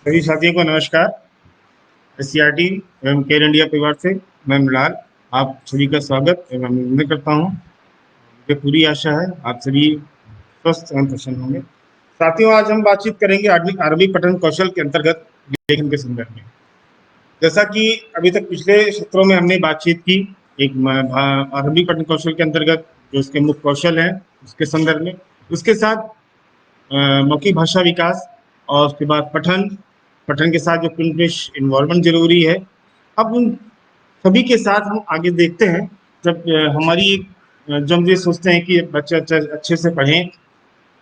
सभी साथियों को नमस्कार। एससीईआरटी एवं केयर इंडिया परिवार से मैं मृणाल आप सभी का स्वागत एवं अभिनंदन करता हूं। मुझे पूरी आशा है आप सभी स्वस्थ एवं प्रसन्न होंगे। साथियों, आज हम बातचीत करेंगे आरबी पठन कौशल के अंतर्गत लेखन के संदर्भ में। जैसा कि अभी तक पिछले सत्रों में हमने बातचीत की एक आरबी पठन कौशल के अंतर्गत जो उसके मुख्य कौशल हैं उसके संदर्भ में, उसके साथ मौखिक भाषा विकास और उसके बाद पठन पठन के साथ जो प्रिंट इन्वॉल्वमेंट जरूरी है। अब उन सभी के साथ हम आगे देखते हैं। जब जब हम ये सोचते हैं कि बच्चे अच्छे से पढ़ें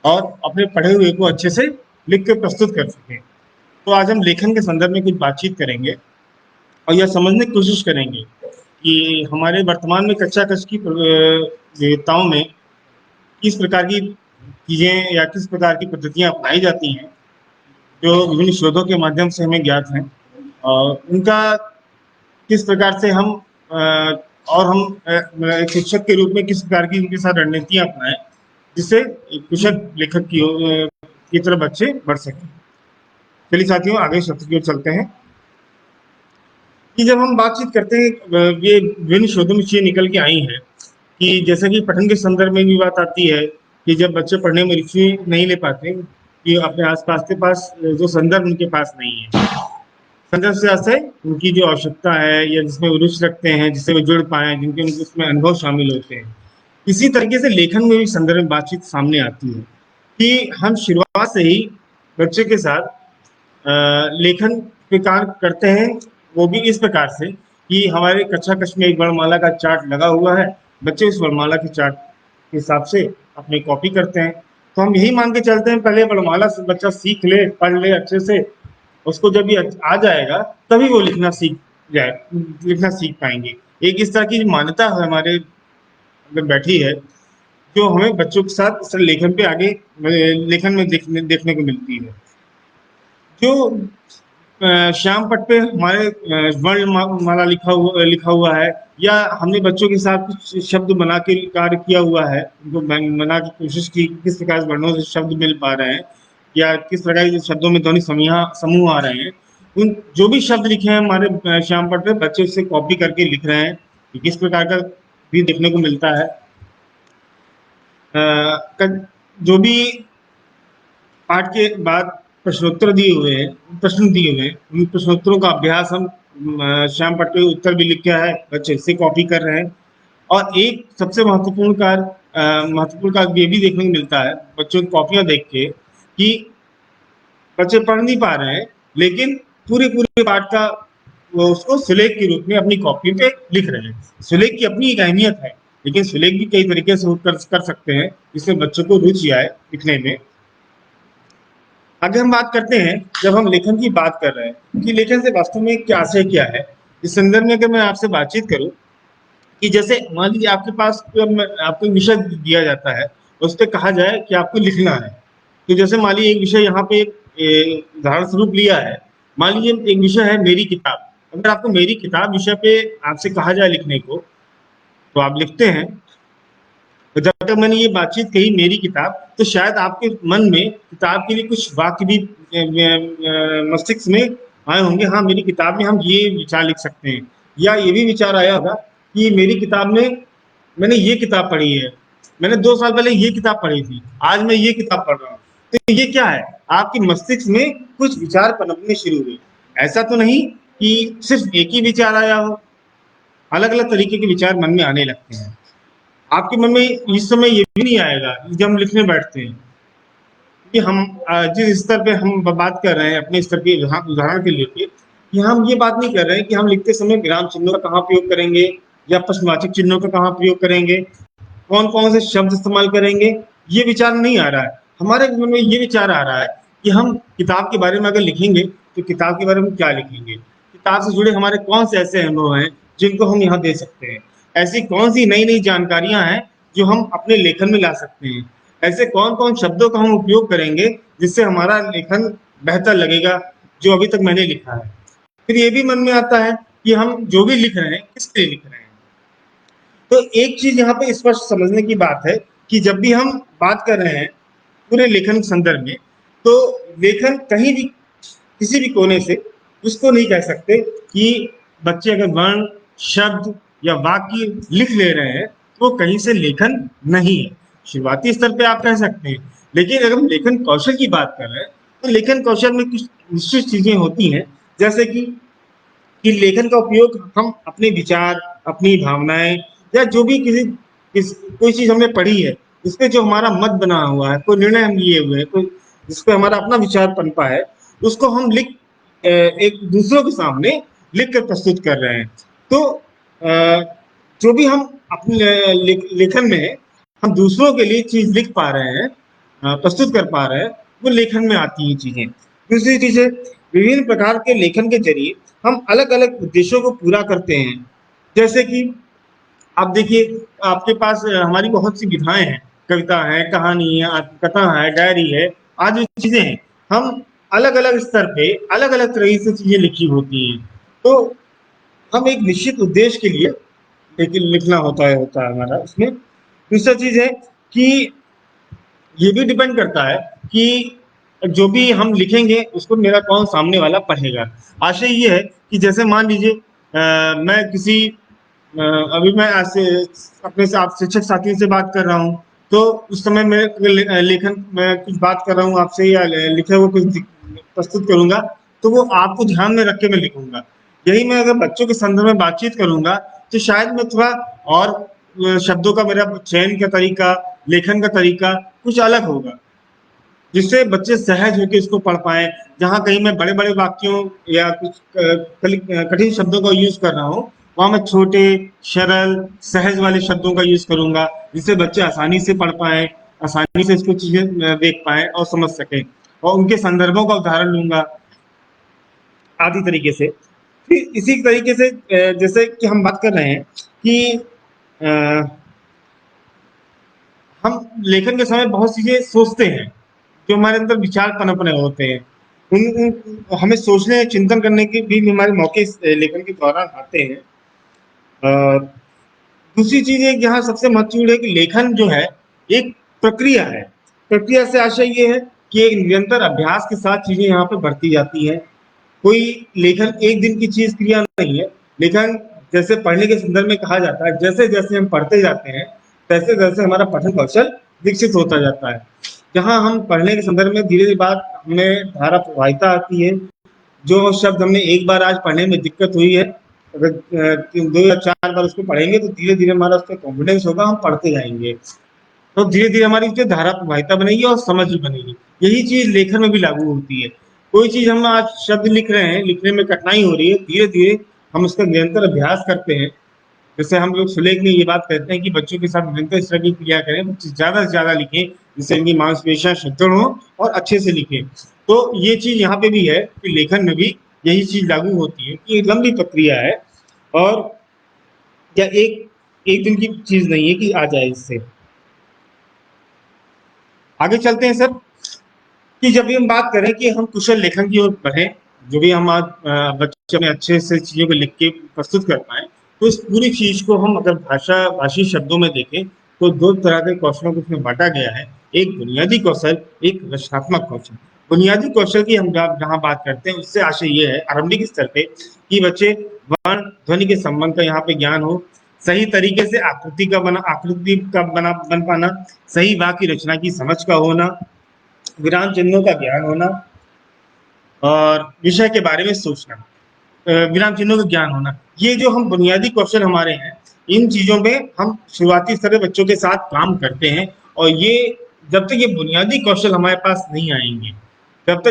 और अपने पढ़े हुए को अच्छे से लिख के प्रस्तुत कर सकें, तो आज हम लेखन के संदर्भ में कुछ बातचीत करेंगे और यह समझने की कोशिश करेंगे कि हमारे वर्तमान में कक्षा कक्ष की विविधताओं में किस प्रकार की चीज़ें या किस प्रकार की पद्धतियाँ अपनाई जाती हैं जो विभिन्न शोधों के माध्यम से हमें ज्ञात हैं, और उनका किस प्रकार से हम और हम एक शिक्षक के रूप में किस प्रकार की उनके साथ रणनीतियाँ अपनाएं जिससे एक कुशल लेखक की तरफ बच्चे बढ़ सकें। चलिए साथियों, आगे सत्र की ओर चलते हैं कि जब हम बातचीत करते हैं, ये विभिन्न शोधों में चीजें निकल के आई हैं कि जैसा कि पठन के संदर्भ में भी बात आती है कि जब बच्चे पढ़ने में रुचि नहीं ले पाते कि अपने आसपास के पास जो संदर्भ उनके पास नहीं है, संदर्भ से आशय उनकी जो आवश्यकता है या जिसमें वो रुचि रखते हैं, जिससे वो जुड़ पाए, जिनके उनके उसमें अनुभव शामिल होते हैं। इसी तरीके से लेखन में भी संदर्भ में बातचीत सामने आती है कि हम शुरुआत से ही बच्चे के साथ लेखन के कार्य करते हैं, वो भी इस प्रकार से कि हमारे कक्षा कक्ष में एक वर्णमाला का चार्ट लगा हुआ है। बच्चे उस वर्णमाला के चार्ट के हिसाब से अपनी कॉपी करते हैं। तो हम यही मान के चलते हैं पहले वर्णमाला से बच्चा सीख ले, पढ़ ले अच्छे से, उसको जब ये आ जाएगा तभी वो लिखना सीख पाएंगे। एक इस तरह की मान्यता है हमारे अंदर बैठी है जो हमें बच्चों के साथ इस तरह लेखन पे आगे लेखन में देखने को मिलती है। जो श्याम पट पे हमारे वर्णमाला लिखा हुआ है, या हमने बच्चों के साथ कुछ शब्द बना के कार्य किया हुआ है, उनको बना की कोशिश की किस प्रकार से वर्णों से शब्द मिल पा रहे हैं या किस प्रकार के शब्दों में ध्वनि समूह आ रहे हैं। उन जो भी शब्द लिखे हैं हमारे श्याम पट पे, बच्चे उससे कॉपी करके लिख रहे हैं कि किस प्रकार का भी देखने को मिलता है। जो भी पाठ के बाद प्रश्नोत्तर दिए हुए हैं, प्रश्न दिए हुए हैं, उन प्रश्नोत्तरों का अभ्यास हम श्याम पट पे उत्तर भी लिखा है, बच्चे इससे कॉपी कर रहे हैं। और एक सबसे महत्वपूर्ण कार्य ये भी देखने को मिलता है बच्चों की कॉपियां देख के कि बच्चे पढ़ नहीं पा रहे हैं, लेकिन पूरे पूरे पाठ का वो उसको सुलेख के रूप में अपनी कॉपी पे लिख रहे हैं। सुलेख की अपनी एक अहमियत है, लेकिन सुलेख भी कई तरीके से कर सकते हैं जिससे बच्चों को रुचि आए लिखने में। आगे हम बात करते हैं, जब हम लेखन की बात कर रहे हैं कि लेखन से वास्तव में क्या आशय क्या है, इस संदर्भ में अगर मैं आपसे बातचीत करूं कि जैसे मान लीजिए आपके पास आपको विषय दिया जाता है, उस पर कहा जाए कि आपको लिखना है। तो जैसे मान लीजिए एक विषय यहाँ पे उदाहरण स्वरूप लिया है, मान लीजिए एक विषय है मेरी किताब। अगर आपको मेरी किताब विषय पे आपसे कहा जाए लिखने को, तो आप लिखते हैं। तो जब तक मैंने ये बातचीत कही मेरी किताब, तो शायद आपके मन में किताब के लिए कुछ वाक्य भी मस्तिष्क में आए होंगे। हाँ, मेरी किताब में हम ये विचार लिख सकते हैं, या ये भी विचार आया होगा कि मेरी किताब में मैंने ये किताब पढ़ी है, मैंने 2 साल पहले ये किताब पढ़ी थी, आज मैं ये किताब पढ़ रहा हूँ। तो ये क्या है, आपके मस्तिष्क में कुछ विचार पनपने शुरू हुए। ऐसा तो नहीं कि सिर्फ एक ही विचार आया हो, अलग अलग तरीके के विचार मन में आने लगते हैं। आपके मन में इस समय ये भी नहीं आएगा जब हम लिखने बैठते हैं कि हम जिस स्तर पे हम बात कर रहे हैं अपने स्तर के उदाहरण के लिए कि हम ये बात नहीं कर रहे हैं कि हम लिखते समय विराम चिन्हों का कहाँ प्रयोग करेंगे या प्रश्नवाचक चिन्हों का कहाँ प्रयोग करेंगे, कौन कौन से शब्द इस्तेमाल करेंगे, ये विचार नहीं आ रहा है। हमारे मन में ये विचार आ रहा है कि हम किताब के बारे में अगर लिखेंगे तो किताब के बारे में क्या लिखेंगे, किताब से जुड़े हमारे कौन से ऐसे अनुभव हैं जिनको हम यहाँ दे सकते हैं, ऐसी कौन सी नई नई जानकारियां हैं जो हम अपने लेखन में ला सकते हैं, ऐसे कौन कौन शब्दों का हम उपयोग करेंगे जिससे हमारा लेखन बेहतर लगेगा जो अभी तक मैंने लिखा है। फिर ये भी मन में आता है कि हम जो भी लिख रहे हैं किस लिए लिख रहे हैं। तो एक चीज यहाँ पे स्पष्ट समझने की बात है कि जब भी हम बात कर रहे हैं पूरे लेखन संदर्भ में, तो लेखन कहीं भी किसी भी कोने से उसको नहीं कह सकते कि बच्चे अगर वर्ण, शब्द या वाक्य लिख ले रहे हैं तो कहीं से लेखन नहीं है। शुरुआती स्तर पे आप कह सकते हैं, लेकिन अगर हम लेखन कौशल की बात कर रहे हैं तो लेखन कौशल में कुछ निश्चित चीजें होती हैं, जैसे कि लेखन का उपयोग हम अपने विचार, अपनी भावनाएं या जो भी कोई चीज हमने पढ़ी है उस पे जो हमारा मत बना हुआ है, कोई निर्णय हम लिए हुए हैं, कोई जिस पे हमारा अपना विचार पनपा है, उसको हम एक दूसरों के सामने लिख कर प्रस्तुत कर रहे हैं। तो जो भी हम अपने लेखन में हम दूसरों के लिए चीज लिख पा रहे हैं, प्रस्तुत कर पा रहे हैं, वो लेखन में आती हैं चीजें। दूसरी चीज है, विभिन्न प्रकार के लेखन के जरिए हम अलग अलग उद्देश्यों को पूरा करते हैं। जैसे कि आप देखिए, आपके पास हमारी बहुत सी विधाएं हैं, कविता है, कहानी है, आत्मकथा है, डायरी है, आदि चीजें हैं। हम अलग अलग स्तर पे अलग अलग तरह से चीजें लिखी होती हैं। तो हम एक निश्चित उद्देश्य के लिए लेकिन लिखना होता है हमारा उसमें। दूसरा चीज है कि ये भी डिपेंड करता है कि जो भी हम लिखेंगे उसको मेरा कौन सामने वाला पढ़ेगा। आशय ये है कि जैसे मान लीजिए मैं किसी अभी मैं आज से अपने से आप शिक्षक साथियों से बात कर रहा हूँ, तो उस समय मैं लेखन मैं कुछ बात कर रहा हूँ आपसे या लिखे हुए कुछ प्रस्तुत करूंगा, तो वो आपको ध्यान में रख के मैं लिखूंगा। यही मैं अगर बच्चों के संदर्भ में बातचीत करूंगा तो शायद मैं थोड़ा और शब्दों का मेरा चयन का तरीका, लेखन का तरीका कुछ अलग होगा, जिससे बच्चे सहज होकर इसको पढ़ पाए। जहाँ कहीं मैं बड़े बड़े वाक्यों या कुछ कठिन शब्दों का यूज कर रहा हूँ, वहां मैं छोटे, सरल, सहज वाले शब्दों का यूज करूंगा, जिससे बच्चे आसानी से पढ़ पाए, आसानी से इसको चीजें देख पाए और समझ सके, और उनके संदर्भों का उदाहरण लूंगा आदि तरीके से। फिर इसी तरीके से जैसे कि हम बात कर रहे हैं कि अ, हम लेखन के समय बहुत चीजें सोचते हैं, जो हमारे अंदर विचार पनप रहे होते हैं। हमें सोचने, चिंतन करने के भी हमारे मौके इस लेखन के दौरान आते हैं। दूसरी चीज है यहाँ सबसे महत्वपूर्ण है कि लेखन जो है एक प्रक्रिया है। प्रक्रिया से आशय ये है कि एक निरंतर अभ्यास के साथ चीजें यहाँ पे बढ़ती जाती हैं। कोई लेखन एक दिन की चीज क्रिया नहीं है। लेखन जैसे पढ़ने के संदर्भ में कहा जाता है, जैसे जैसे हम पढ़ते जाते हैं तैसे तैसे हमारा पठन कौशल विकसित होता जाता है। जहाँ हम पढ़ने के संदर्भ में धीरे धीरे बाद हमें धारा प्रवाहिता आती है। जो शब्द हमने एक बार आज पढ़ने में दिक्कत हुई है, अगर 2 या 4 बार उसको पढ़ेंगे तो धीरे धीरे हमारा उस पर कॉन्फिडेंस होगा, हम पढ़ते जाएंगे, तो धीरे धीरे हमारी जो धारा प्रवाहिता बनेगी और समझ भी बनेगी। यही चीज लेखन में भी लागू होती है। कोई चीज हम आज शब्द लिख रहे हैं, लिखने में कठिनाई हो रही है, धीरे धीरे हम उसका निरंतर अभ्यास करते हैं। जैसे हम लोग सुलेख में ये बात कहते हैं कि बच्चों के साथ निरंतर इस तरह की क्रिया करें, बच्चे ज्यादा से ज्यादा लिखें, जिससे इनकी मांसपेशियां सुदृढ़ हो और अच्छे से लिखें। तो ये चीज यहाँ पे भी है कि लेखन में भी यही चीज लागू होती है कि एक लंबी प्रक्रिया है, और क्या एक एक दिन की चीज नहीं है कि आ जाए इससे। आगे चलते हैं सर, कि जब भी हम बात करें कि हम कुशल लेखन की ओर बढ़े, जो भी हम आज बच्चे में अच्छे से चीजों को लिख के प्रस्तुत कर पाए, तो इस पूरी चीज को हम अगर भाषी शब्दों में देखें तो 2 तरह के कौशलों को इसमें बांटा गया है। एक बुनियादी कौशल, एक रचनात्मक कौशल। बुनियादी कौशल की हम जहाँ बात करते हैं उससे आशय ये है आरंभिक स्तर पे कि बच्चे वर्ण ध्वनि के संबंध का यहाँ पे ज्ञान हो, सही तरीके से आकृति का बन पाना, सही वाक्य रचना की समझ का होना, विराम चिन्हों का ज्ञान होना, और विषय के बारे में सोचना, विराम चिन्हों का ज्ञान होना। ये जो हम बुनियादी कौशल हमारे हैं, इन चीजों में हम शुरुआती स्तर के बच्चों के साथ काम करते हैं, और ये जब तक ये बुनियादी कौशल हमारे पास नहीं आएंगे, तब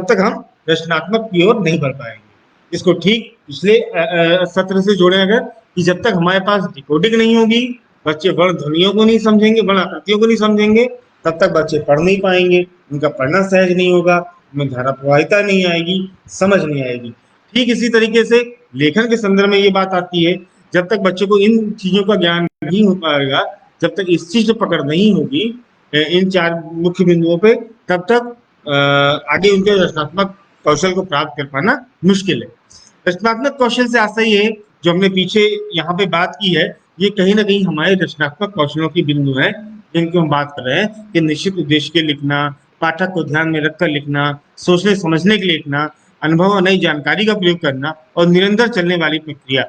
तक हम रचनात्मक की ओर नहीं बढ़ पाएंगे। इसको ठीक पिछले सत्र से जोड़े अगर, कि जब तक हमारे पास डिकोडिंग नहीं होगी, बच्चे वर्ण ध्वनियों को नहीं समझेंगे, वर्ण आकृतियों को नहीं समझेंगे, तब तक बच्चे पढ़ नहीं पाएंगे, उनका पढ़ना सहज नहीं होगा, उनमें धारा प्रवाहिता नहीं आएगी, समझ नहीं आएगी। ठीक इसी तरीके से लेखन के संदर्भ में ये बात आती है, जब तक बच्चे को इन चीजों का ज्ञान नहीं हो पाएगा, जब तक इस चीज पर पकड़ नहीं होगी इन 4 मुख्य बिंदुओं पे, तब तक आगे उनके रचनात्मक कौशल को प्राप्त कर पाना मुश्किल है। रचनात्मक कौशल से आशय ये, जो हमने पीछे यहाँ पे बात की है, ये कहीं ना कहीं हमारे रचनात्मक कौशलों की बिंदु है, जिनकी हम बात कर रहे हैं कि निश्चित उद्देश्य के लिखना, पाठक को ध्यान में रखकर लिखना, सोचने समझने के लिए लिखना, अनुभव और नई जानकारी का प्रयोग करना और निरंतर चलने वाली प्रक्रिया।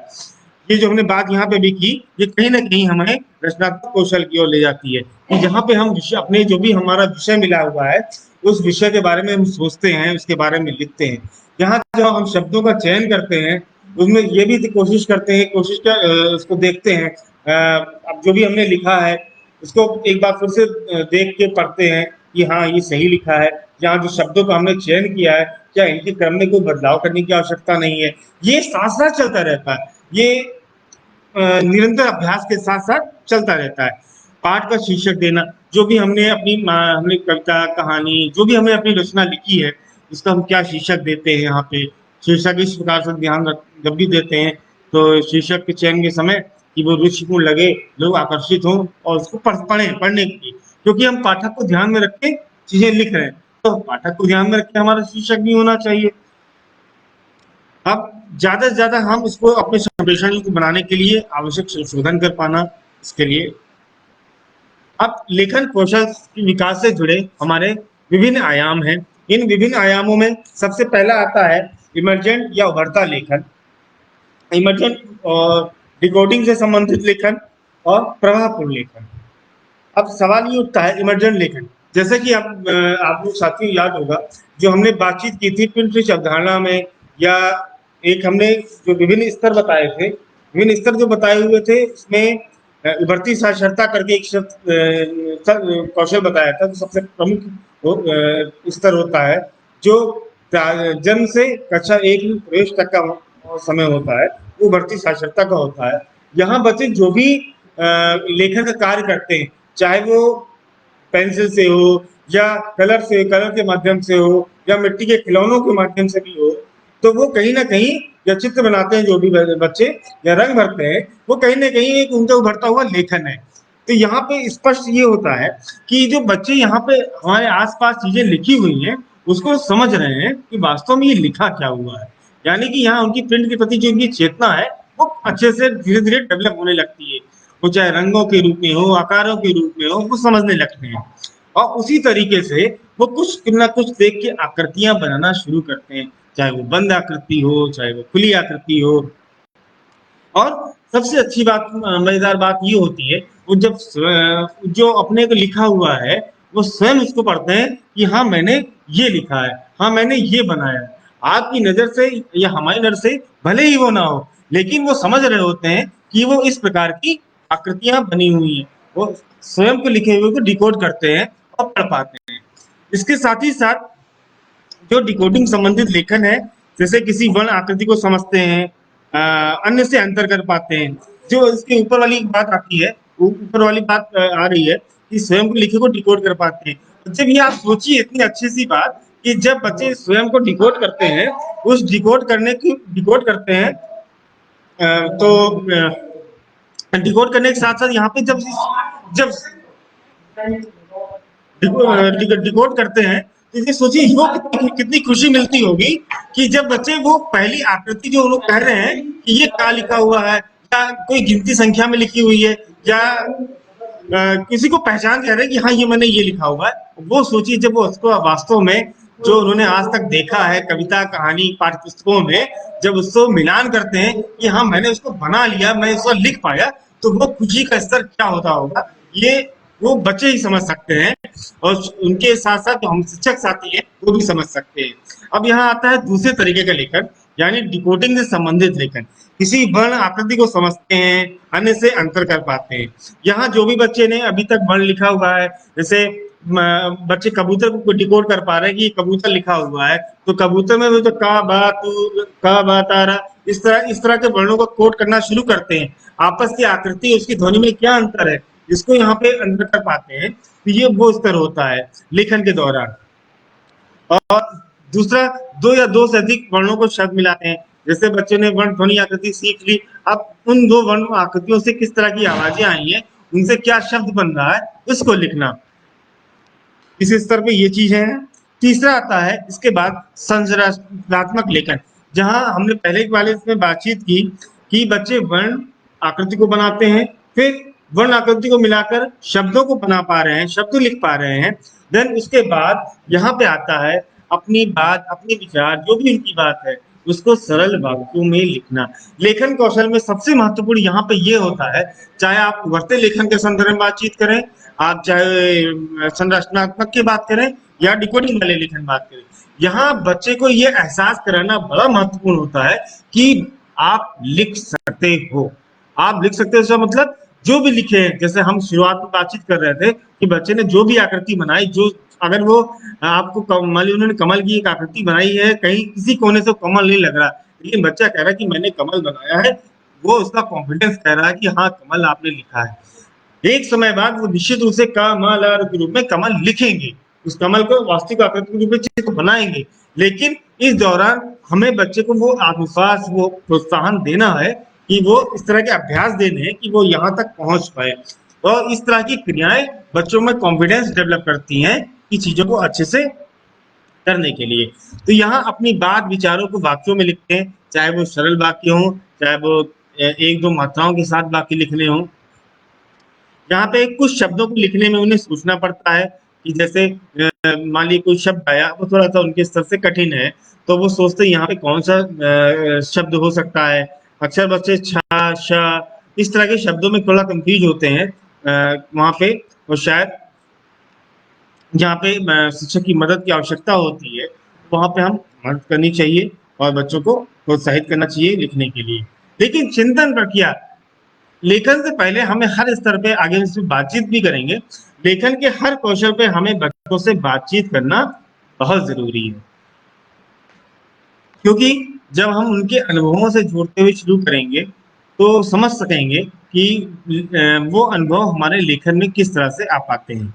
ये जो हमने बात यहाँ पे भी की, ये कहीं न कहीं हमें रचनात्मक कौशल की ओर ले जाती है कि जहाँ पे हम विषय अपने जो भी हमारा विषय मिला हुआ है, उस विषय के बारे में हम सोचते हैं, उसके बारे में लिखते हैं। यहाँ जो हम शब्दों का चयन करते हैं, उसमें ये भी कोशिश करते हैं, उसको देखते हैं। अब जो भी हमने लिखा है, उसको एक बार फिर से देख के पढ़ते हैं कि हाँ, ये सही लिखा है। यहाँ जो शब्दों का हमने चयन किया है, क्या इनके क्रम में कोई बदलाव करने की आवश्यकता नहीं है। ये साथ-साथ चलता रहता है। ये निरंतर अभ्यास के साथ-साथ चलता रहता है। पाठ का शीर्षक देना, जो भी हमने कविता, कहानी, जो भी हमने अपनी रचना लिखी है, उसका हम क्या शीर्षक देते हैं यहाँ पे। शीर्षक इस प्रकार से ध्यान रख जब भी देते हैं, तो शीर्षक के चयन के समय कि वो रुचिपूर्ण लगे, लोग आकर्षित हों और उसको पढ़ें, पढ़ने के लिए। क्योंकि हम पाठक को ध्यान में रख के चीज़ें लिख रहे हैं, तो पाठक को ध्यान में रख के हमारा शीर्षक भी होना चाहिए। अब ज़्यादा से ज़्यादा हम इसको अपने संप्रेषण को बनाने के लिए आवश्यक संशोधन कर पाना, इसके लिए अब लेखन कौशल के विकास से जुड़े हमारे विभिन्न आयाम हैं। इन विभिन्न आयामों में सबसे पहला आता है इमर्जेंट या उभरता लेखन। इमर्जेंट और डिकोडिंग से संबंधित लेखन और प्रवाहपूर्ण लेखन। अब सवाल ये उठता है इमर्जेंट लेखन, जैसे कि आप लोग साथियों याद होगा जो हमने बातचीत की थी पिंटरेस्ट अवधारणा में, या एक हमने जो विभिन्न स्तर बताए थे, विभिन्न स्तर जो बताए हुए थे उसमें उभरती साक्षरता करके एक कौशल बताया था। तो सबसे प्रमुख स्तर होता है जो जन्म से कक्षा 1 में प्रवेश तक का समय होता है, वो उभरती साक्षरता का होता है। यहाँ बच्चे जो भी लेखन का कार्य करते हैं, चाहे वो पेंसिल से हो या कलर के माध्यम से हो या मिट्टी के खिलौनों के माध्यम से भी हो, तो वो कहीं ना कहीं या चित्र बनाते हैं जो भी बच्चे या रंग भरते हैं, वो कहीं ना कहीं एक उनका उभरता हुआ लेखन है। तो यहाँ पे स्पष्ट ये होता है कि जो बच्चे यहाँ पे हमारे आसपास चीजें लिखी हुई हैं, उसको समझ रहे हैं कि वास्तव में ये लिखा क्या हुआ है। यानी कि यहाँ उनकी प्रिंट के प्रति जो उनकी चेतना है, वो अच्छे से धीरे धीरे डेवलप होने लगती है। वो चाहे रंगों के रूप में हो, आकारों के रूप में हो, वो समझने लगते हैं। और उसी तरीके से वो कुछ ना कुछ देख के आकृतियां बनाना शुरू करते हैं, चाहे वो बंद आकृति हो, चाहे वो खुली आकृति हो। और सबसे अच्छी बात, मजेदार बात ये होती है, वो जब जो अपने को लिखा हुआ है, वो स्वयं उसको पढ़ते हैं कि हाँ मैंने ये लिखा है, हाँ मैंने ये बनाया है। आपकी नजर से या हमारी नजर से भले ही वो ना हो, लेकिन वो समझ रहे होते हैं कि वो इस प्रकार की आकृतियां बनी हुई हैं। वो स्वयं को लिखे हुए को डिकोड करते हैं और पढ़ पाते हैं। इसके साथ ही साथ जो डिकोडिंग संबंधित लेखन है, जैसे किसी वर्ण आकृति को समझते हैं, अन्य से अंतर कर पाते हैं। जो इसके ऊपर वाली बात आती है, ऊपर वाली बात आ रही है कि स्वयं को लिखे को डिकोड कर पाते हैं। तो जब ये आप सोचिए इतनी अच्छी सी बात कि जब बच्चे स्वयं को डिकोड करते हैं, उस डिकोड करते हैं, तो डिकोड करने के साथ साथ यहाँ पे जब जब डिकोड करते हैं, तो ये सोचिए वो कितनी खुशी मिलती होगी कि जब बच्चे वो पहली आकृति जो लोग कह रहे हैं कि ये क्या लिखा हुआ है, या कोई गिनती संख्या में लिखी हुई है, या किसी को पहचान कह रहे हैं कि हाँ ये मैंने ये लिखा हुआ है, वो सोचिए जब वो उसको वास्तव में जो उन्होंने आज तक देखा है कविता, कहानी, पाठ्य पुस्तकों में, जब उसको मिलान करते हैं कि हाँ मैंने उसको बना लिया, मैं उसको लिख पाया, तो वो खुशी का स्तर क्या होता होगा, ये वो बच्चे ही समझ सकते हैं। और उनके साथ साथ जो हम शिक्षक साथी हैं वो भी समझ सकते हैं। अब यहाँ आता है दूसरे तरीके का लेखन, यानी डिकोडिंग से संबंधित लेखन। किसी वर्ण आकृति को समझते हैं, अन्य से अंतर कर पाते हैं। यहाँ जो भी बच्चे ने अभी तक वर्ण लिखा हुआ है, जैसे बच्चे कबूतर को डिकोड कर पा रहे हैं कि कबूतर लिखा हुआ है, तो कबूतर में वो तो का बा तारा, इस तरह के वर्णों को कोड करना शुरू करते हैं। आपस की आकृति, उसकी ध्वनि में क्या अंतर है, इसको यहाँ पे अंतर कर पाते हैं। तो ये वो स्तर होता है लेखन के दौरान। और दूसरा, दो या दो से अधिक वर्णों को शब्द मिलाते हैं। जैसे बच्चों ने वर्ण ध्वनि आकृति सीख ली, अब उन दो वर्ण आकृतियों से किस तरह की आवाजें आई हैं, उनसे क्या शब्द बन रहा है, उसको लिखना। इस स्तर पे ये चीजें हैं। तीसरा आता है इसके बाद संरचनात्मक लेखन, जहां हमने पहले वाले इसमें बातचीत की कि बच्चे वर्ण आकृति को बनाते हैं, फिर वर्ण आकृति को मिलाकर शब्दों को बना पा रहे हैं, शब्द लिख पा रहे हैं, देन उसके बाद यहाँ पे आता है अपनी बात, अपने विचार, जो भी उनकी बात है, उसको सरल वाक्यों में लिखना। लेखन कौशल में सबसे महत्वपूर्ण यहाँ पे ये होता है, चाहे आप उभरते लेखन के संदर्भ में बातचीत करें, आप चाहे संरचनात्मक की बात करें या डिकोडिंग वाले लेखन बात करें, यहाँ बच्चे को ये एहसास कराना बड़ा महत्वपूर्ण होता है कि आप लिख सकते हो। आप लिख सकते हो इसका मतलब जो भी लिखे हैं, जैसे हम शुरुआत में बातचीत कर रहे थे कि बच्चे ने जो भी आकृति बनाई, जो अगर वो आपको मान लीजिए उन्होंने कमल की एक आकृति बनाई है, कहीं किसी कोने से कमल नहीं लग रहा, लेकिन बच्चा कह रहा है कि मैंने कमल बनाया है, वो उसका कॉन्फिडेंस कह रहा है कि हाँ कमल आपने लिखा है। एक समय बाद वो निश्चित रूप से कमल के रूप में कमल लिखेंगे, उस कमल को वास्तविक आकृति के रूप में चित्र बनाएंगे। लेकिन इस दौरान हमें बच्चे को वो आत्मविश्वास, वो प्रोत्साहन देना है कि वो इस तरह के अभ्यास देने हैं कि वो यहाँ तक पहुंच पाए। और इस तरह की क्रियाएं बच्चों में कॉन्फिडेंस डेवलप करती हैं कि चीजों को अच्छे से करने के लिए। तो यहाँ अपनी बात, विचारों को वाक्यों में लिखते हैं, चाहे वो सरल वाक्य हो, चाहे वो एक दो मात्राओं के साथ वाक्य लिखने हों। यहाँ पे कुछ शब्दों को लिखने में उन्हें सोचना पड़ता है कि जैसे मान लीजिए कोई शब्द आया, वो थोड़ा सा उनके स्तर से कठिन है, तो वो सोचते हैं यहाँ पे कौन सा शब्द हो सकता है। अक्सर बच्चे छा, श इस तरह के शब्दों में थोड़ा कंफ्यूज होते हैं वहाँ पे, और शायद जहाँ पे शिक्षक की मदद की आवश्यकता होती है, वहाँ पे हम मदद करनी चाहिए और बच्चों को प्रोत्साहित करना चाहिए लिखने के लिए। लेकिन चिंतन प्रक्रिया, लेखन से पहले हमें हर स्तर पे आगे इसमें बातचीत भी करेंगे। लेखन के हर कौशल पे हमें बच्चों से बातचीत करना बहुत जरूरी है, क्योंकि जब हम उनके अनुभवों से जोड़ते हुए शुरू करेंगे तो समझ सकेंगे कि वो अनुभव हमारे लेखन में किस तरह से आ पाते हैं।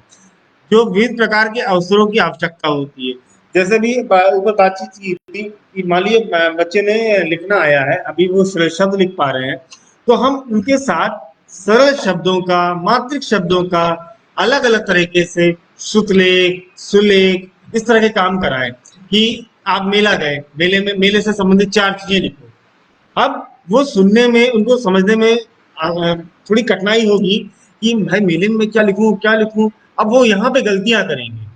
जो विविध प्रकार के अवसरों की आवश्यकता होती है, जैसे भी ऊपर बातचीत की थी कि मान लीजिए बच्चे ने लिखना आया है, अभी वो सरल शब्द लिख पा रहे हैं, तो हम उनके साथ सरल शब्दों का, मात्रिक शब्दों का अलग अलग तरीके से श्रुतलेख, सुलेख, इस तरह के काम कराएं कि आप मेला गए, मेले में मेले से संबंधित 4 चीजें लिखो। अब वो सुनने में, उनको समझने में थोड़ी कठिनाई होगी कि भाई मेले में क्या लिखूं, क्या लिखूं। अब वो यहाँ पे गलतियां करेंगे,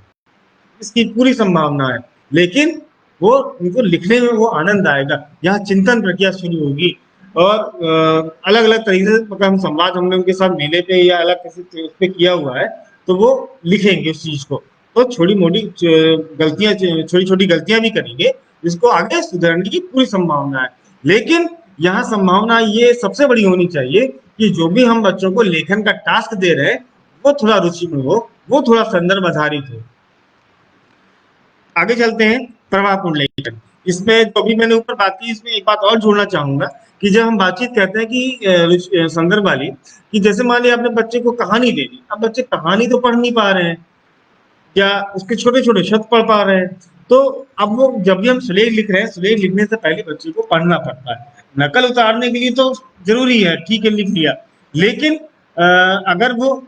इसकी पूरी संभावना है, लेकिन वो उनको लिखने में वो आनंद आएगा। यहाँ चिंतन प्रक्रिया शुरू होगी और अलग अलग तरीके से अगर हम संवाद हमने उनके साथ मेले पे या अलग किसी उस पे किया हुआ है, तो वो लिखेंगे उस चीज को। तो छोटी मोटी गलतियां, छोटी छोटी गलतियां भी करेंगे, जिसको आगे सुधरने की पूरी संभावना है। लेकिन यहाँ संभावना ये सबसे बड़ी होनी चाहिए कि जो भी हम बच्चों को लेखन का टास्क दे रहे हैं, वो थोड़ा रुचिपूर्ण हो, वो थोड़ा संदर्भ आधारित हो। आगे चलते हैं, प्रभावपूर्ण लेखन। इसमें जो भी मैंने ऊपर बात की, इसमें एक बात और जोड़ना चाहूंगा कि जब हम बातचीत करते हैं कि संदर्भ वाली, कि जैसे मान लिया आपने बच्चे को कहानी दे दी, अब बच्चे कहानी तो पढ़ नहीं पा रहे हैं या उसके छोटे छोटे शब्द पढ़ पा रहे हैं, तो अब वो जब भी हम सुलेख लिख रहे हैं, सुलेख लिखने से पहले बच्चे को पढ़ना पड़ता है। नकल उतारने के लिए तो जरूरी है, ठीक है लिख लिया, लेकिन अगर वो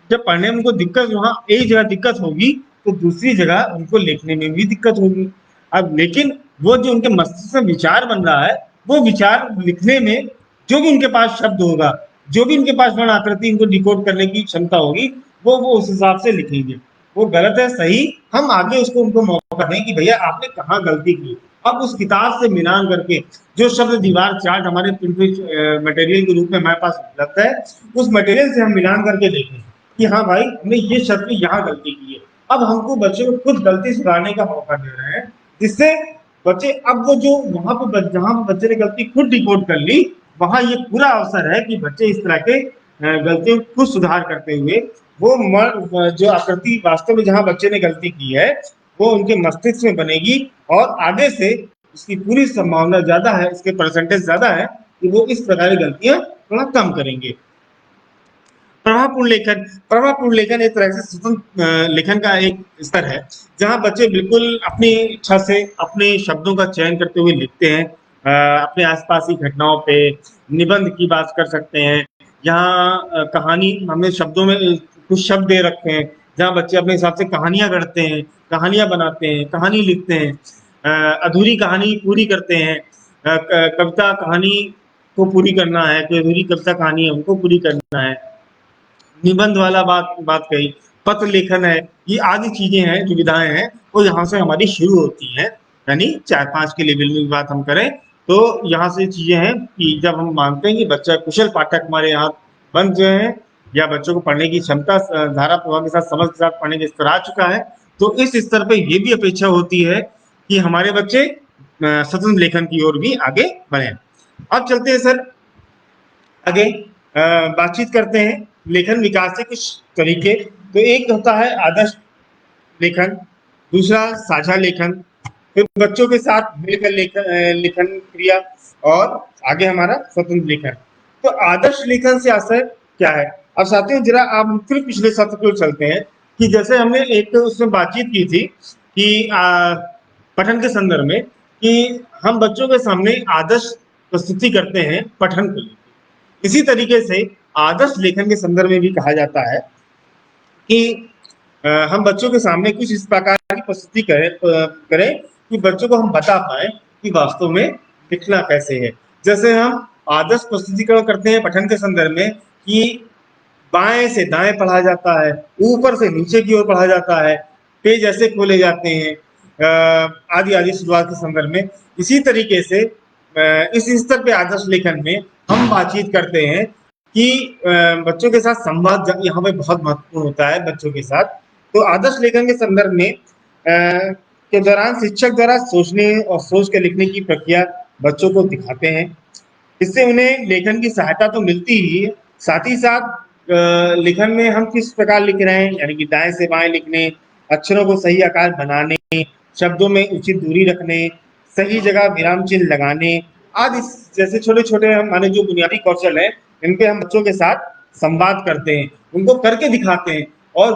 जब पढ़ने में उनको दिक्कत, वहाँ एक जगह दिक्कत होगी तो दूसरी जगह उनको लिखने में भी दिक्कत होगी। अब लेकिन वो जो उनके मस्तिष्क में विचार बन रहा है, वो विचार लिखने में जो भी उनके पास शब्द होगा, जो भी उनके पास वर्ण आकृति इनको डिकोड करने की क्षमता होगी, वो उस हिसाब से लिखेंगे। वो गलत है सही, हम आगे उसको उनको मौका दें कि भैया आपने कहाँ गलती की। अब उस किताब से मिलान करके जो शब्द दीवार चार्ट हमारे प्रिंटेड मटेरियल के रूप में हमारे पास उपलब्ध है, उस मटेरियल से हम मिलान करके देखें कि हाँ भाई हमने ये शब्द यहाँ गलती की है। अब हमको बच्चे को खुद गलती सुधारने का मौका दे रहे हैं, जिससे बच्चे, अब वो जो वहां पे जहां बच्चे ने गलती खुद डिकोड कर ली, वहां ये पूरा अवसर है कि बच्चे इस तरह के गलतियों को खुद सुधार करते हुए वो जो आकृति वास्तव में जहां बच्चे ने गलती की है, वो उनके मस्तिष्क में बनेगी और आगे से इसकी पूरी संभावना ज्यादा है, इसके परसेंटेज ज्यादा है कि वो इस प्रकार की गलतियां थोड़ा कम करेंगे। प्रभावपूर्ण लेखन, प्रभावपूर्ण लेखन एक तरह से स्वतंत्र लेखन का एक स्तर है, जहां बच्चे बिल्कुल अपनी इच्छा से अपने शब्दों का चयन करते हुए लिखते हैं। अपने आसपास की घटनाओं पे निबंध की बात कर सकते हैं। यहाँ कहानी, हमने शब्दों में कुछ शब्द दे रखे हैं जहाँ बच्चे अपने हिसाब से कहानियां गढ़ते हैं, कहानियां बनाते हैं, कहानी लिखते हैं, अधूरी कहानी पूरी करते हैं। कविता कहानी को पूरी करना है, कोई अधूरी कविता कहानी है उनको पूरी करना है। निबंध वाला बात बात कही, पत्र लेखन है, ये आदि चीजें हैं, सुविधाएं हैं, वो यहाँ से हमारी शुरू होती हैं। यानी 4-5 के लेवल में बात हम करें तो यहाँ से चीजें हैं कि जब हम मानते हैं कि बच्चा कुशल पाठक हमारे यहाँ बन गए हैं, या बच्चों को पढ़ने की क्षमता धारा प्रवाह के साथ समझ के साथ पढ़ने के स्तर आ चुका है, तो इस स्तर पे ये भी अपेक्षा होती है कि हमारे बच्चे स्वतंत्र लेखन की ओर भी आगे बढ़े। अब चलते हैं सर आगे, बातचीत करते हैं लेखन विकास के कुछ तरीके। तो एक होता है आदर्श लेखन, दूसरा साझा लेखन, फिर बच्चों के साथ मिलकर लेखन क्रिया, और आगे हमारा स्वतंत्र लेखन। तो आदर्श लेखन से आशय क्या है? अब साथियों जरा आप फिर पिछले सत्र को चलते हैं कि जैसे हमने एक उसमें बातचीत की थी कि पठन के संदर्भ में कि हम बच्चों के सामने आदर्श प्रस्तुति करते हैं पठन को लेकर। इसी तरीके से आदर्श लेखन के संदर्भ में भी कहा जाता है कि हम बच्चों के सामने कुछ इस प्रकार की प्रस्तुति करें कि बच्चों को हम बता पाए कि वास्तव में लिखना कैसे है। जैसे हम आदर्श प्रस्तुतिकरण करते हैं पठन के संदर्भ में कि बाएं से दाएं पढ़ा जाता है, ऊपर से नीचे की ओर पढ़ा जाता है, पेज ऐसे खोले जाते हैं, आदि आदि शुरुआत के संदर्भ में। इसी तरीके से इस स्तर पे आदर्श लेखन में हम बातचीत करते हैं कि बच्चों के साथ संवाद यहाँ पे बहुत महत्वपूर्ण होता है बच्चों के साथ। तो आदर्श लेखन के संदर्भ में के दौरान शिक्षक द्वारा सोचने और सोच के लिखने की प्रक्रिया बच्चों को दिखाते हैं। इससे उन्हें लेखन की सहायता तो मिलती ही है, साथ ही साथ लेखन में हम किस प्रकार लिख रहे हैं, यानी कि दाएं से बाएं लिखने, अक्षरों को सही आकार बनाने, शब्दों में उचित दूरी रखने, सही जगह विराम चिन्ह लगाने आदि जैसे छोटे छोटे हमारे जो बुनियादी कौशल है, इन पे हम बच्चों के साथ संवाद करते हैं, उनको करके दिखाते हैं और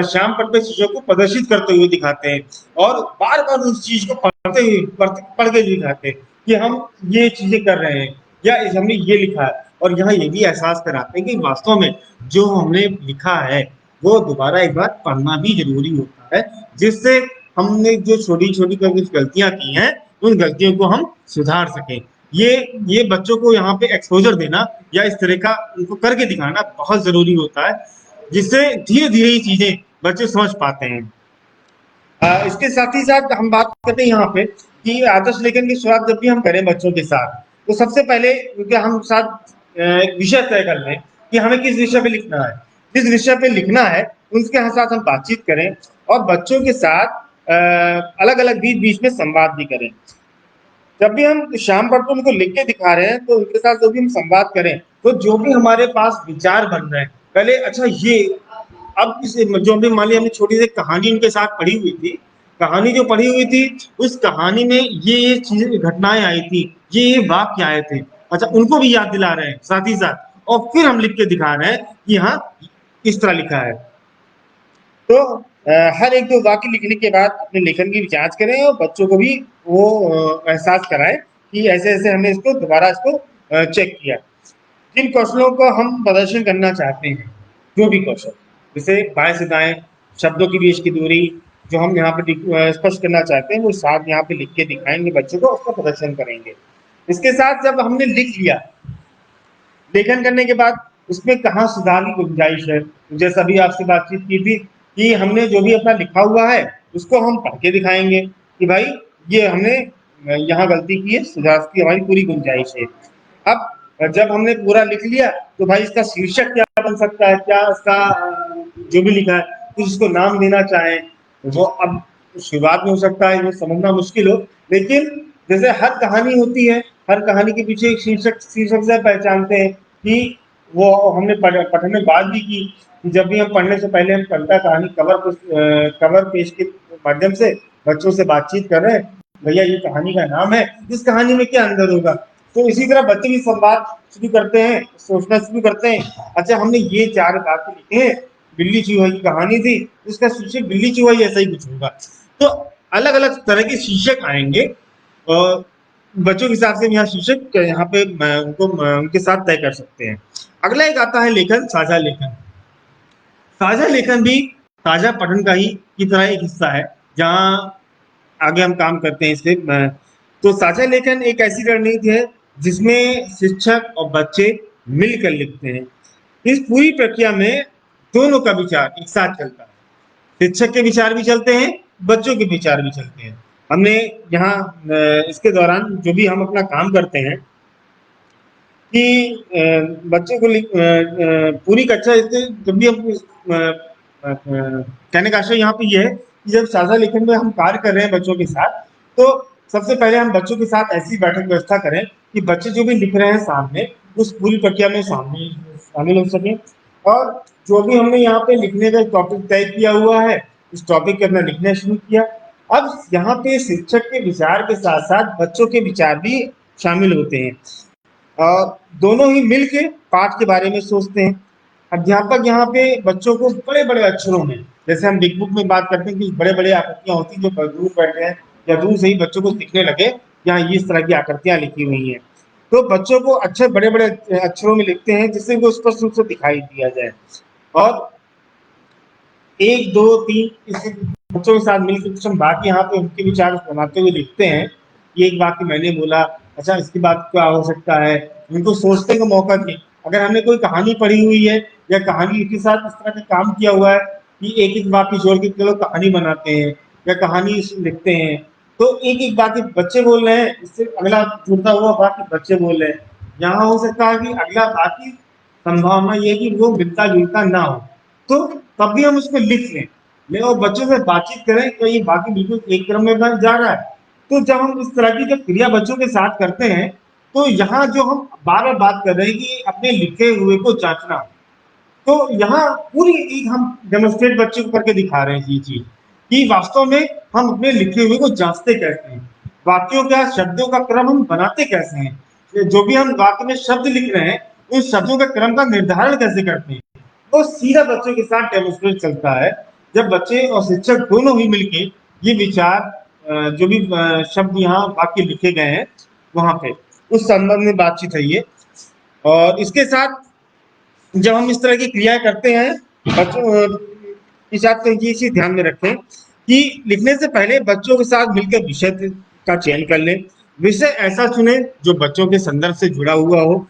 श्याम पट पे चीजों को प्रदर्शित करते हुए दिखाते हैं और बार बार उस चीज को पढ़ते हुए पढ़ के दिखाते हैं कि हम ये चीजें कर रहे हैं या हमने ये लिखा है। और यहाँ ये भी एहसास कराते हैं कि वास्तव में जो हमने लिखा है वो दोबारा एक बार पढ़ना भी जरूरी होता है, जिससे हमने जो छोटी छोटी कुछ गलतियां की हैं उन गलतियों को हम सुधार सकें। ये बच्चों को यहाँ पे एक्सपोजर देना या इस तरह का उनको करके दिखाना बहुत जरूरी होता है, जिससे धीरे धीरे ये चीजें बच्चे समझ पाते हैं। इसके साथ ही साथ हम बात करते हैं यहाँ पे कि आदर्श लेखन की शुरुआत जब भी हम करें बच्चों के साथ, तो सबसे पहले उनके हम साथ एक विषय तय कर लें कि हमें किस विषय पे लिखना है। जिस विषय पे लिखना है उसके साथ हम बातचीत करें और बच्चों के साथ अलग अलग बीच बीच में संवाद भी करें। जब भी हम शाम पर उनको लिख के दिखा रहे हैं तो उनके साथ जो भी हम संवाद करें तो जो भी हमारे पास विचार बन रहे हैं पहले, अच्छा ये अब इस जो भी मान लिया हमने छोटी सी कहानी उनके साथ पढ़ी हुई थी, कहानी जो पढ़ी हुई थी उस कहानी में ये चीजें घटनाएं आई थी, ये वाक्य आए थे, अच्छा उनको भी याद दिला रहे हैं साथ ही साथ, और फिर हम लिख के दिखा रहे हैं कि हाँ इस तरह लिखा है। तो हर एक दो वाक्य लिखने के बाद अपने लेखन की जांच करें और बच्चों को भी वो एहसास कराएं कि ऐसे ऐसे हमने इसको दोबारा इसको चेक किया। जिन कौशलों को हम प्रदर्शन करना चाहते हैं, जो भी कौशल, जैसे बाएं से दाएं, शब्दों के बीच की दूरी, जो हम यहाँ पे स्पष्ट करना चाहते हैं वो साथ यहाँ पे लिख के दिखाएंगे बच्चों को, उसका प्रदर्शन करेंगे। इसके साथ जब हमने लिख लिया, लेखन करने के बाद उसमें कहाँ सुधार की गुंजाइश है, जैसा अभी आपसे बातचीत की थी कि हमने जो भी अपना लिखा हुआ है उसको हम पढ़ के दिखाएंगे कि भाई ये हमने यहाँ गलती की है, सुधार की हमारी पूरी गुंजाइश है। अब जब हमने पूरा लिख लिया तो भाई इसका शीर्षक क्या बन सकता है, क्या इसका जो भी लिखा है कुछ इसको नाम देना चाहें, वो अब शुरुआत में हो सकता है वो समझना मुश्किल हो, लेकिन जैसे हर कहानी होती है, हर कहानी के पीछे एक शीर्षक से पहचानते हैं कि वो हमने पठन में बात भी की कि जब भी हम पढ़ने से पहले हम कविता कहानी कवर पेज के माध्यम से बच्चों से बातचीत कर रहे हैं, भैया ये कहानी का नाम है, इस कहानी में क्या अंदर होगा। तो इसी तरह बच्चे भी संवाद शुरू करते हैं, सोचना शुरू करते हैं, अच्छा हमने ये 4 बातें लिखे हैं, बिल्ली चूहा की कहानी थी, इसका शीर्षक बिल्ली चूहा ऐसा ही कुछ होगा। तो अलग अलग तरह के शीर्षक आएंगे और बच्चों के हिसाब से यहाँ शीर्षक यहाँ पे उनको उनके साथ तय कर सकते हैं। अगला एक आता है लेखन, साझा लेखन। साझा लेखन भी साझा पठन का ही की तरह एक हिस्सा है जहाँ आगे हम काम करते हैं इससे। तो साझा लेखन एक ऐसी रणनीति है जिसमें शिक्षक और बच्चे मिलकर लिखते हैं। इस पूरी प्रक्रिया में दोनों का विचार एक साथ चलता है। शिक्षक के विचार भी चलते हैं, बच्चों के विचार भी चलते हैं। हमने यहाँ इसके दौरान जो भी हम अपना काम करते हैं कि बच्चों को पूरी कक्षा जब भी हम कहने का आशय यहाँ पे ये है कि जब साझा लेखन में हम कार्य कर रहे हैं बच्चों के साथ, तो सबसे पहले हम बच्चों के साथ ऐसी बैठक व्यवस्था करें कि बच्चे जो भी लिख रहे हैं सामने, उस पूरी प्रक्रिया में सामने शामिल हो सके। और जो भी हमने यहाँ पे लिखने का टॉपिक तय किया हुआ है, उस टॉपिक पे अपना लिखना शुरू किया। अब यहाँ पे शिक्षक के विचार के साथ साथ बच्चों के विचार भी शामिल होते हैं। दोनों ही मिलके पाठ के बारे में सोचते हैं। अध्यापक यहाँ पे बच्चों को बड़े-बड़े अक्षरों में, जैसे हम बिग बुक में बात करते हैं कि बड़े-बड़े आकृतियां होती हैं जो दूर बैठे हैं या दूर से ही बच्चों को दिखने लगे, यहाँ इस तरह की आकृतियां लिखी हुई हैं। तो बच्चों को अच्छे बड़े-बड़े अक्षरों में लिखते हैं जिससे वो स्पष्ट रूप से दिखाई दिया जाए। और 1, 2, 3 इस बच्चों के साथ मिलकर कुछ हम बाकी यहाँ पे उनके विचार बनाते हुए लिखते हैं। ये एक वाक्य मैंने बोला, अच्छा इसके बाद क्या हो सकता है, उनको सोचने का मौका दें। अगर हमने कोई कहानी पढ़ी हुई है या कहानी के साथ इस तरह का काम किया हुआ है कि एक एक वाक्य जोड़ के चलो कहानी बनाते हैं या कहानी लिखते हैं, तो एक एक वाक्य बच्चे बोल रहे हैं, इससे अगला जुड़ता हुआ वाक्य बच्चे बोल रहे हैं। यहाँ हो सकता है कि अगला वाक्य संभावना ये है कि वो मिलता जुलता ना हो, तो तब भी हम उसको लिख लें और बच्चों से बातचीत करें कि ये बाकी बिल्कुल एक क्रम में जा रहा है। तो जब हम इस तरह की जब क्रिया बच्चों के साथ करते हैं, तो यहाँ जो हम बार बार बात कर रहे हैं कि अपने लिखे हुए को जांचना, तो यहाँ पूरी एक हम डेमोन्स्ट्रेट बच्चे को करके दिखा रहे हैं ये चीज कि वास्तव में हम अपने लिखे हुए को जांचते कैसे हैं, वाक्यों का शब्दों का क्रम हम बनाते कैसे हैं, जो भी हम वाक्य में शब्द लिख रहे हैं उस शब्दों का क्रम का निर्धारण कैसे करते हैं। तो सीधा बच्चों के साथ डेमोन्स्ट्रेट चलता है जब बच्चे और शिक्षक दोनों ही मिलके ये विचार जो भी शब्द यहाँ वाक्य लिखे गए हैं वहां पे उस संबंध में बातचीत है ये। और इसके साथ जब हम इस तरह की क्रियाएं करते हैं, बच्चों इस बात को ये चीज ध्यान में रखें कि लिखने से पहले बच्चों के साथ मिलकर विषय का चयन कर लें। विषय ऐसा चुने जो बच्चों के संदर्भ से जुड़ा हुआ हो।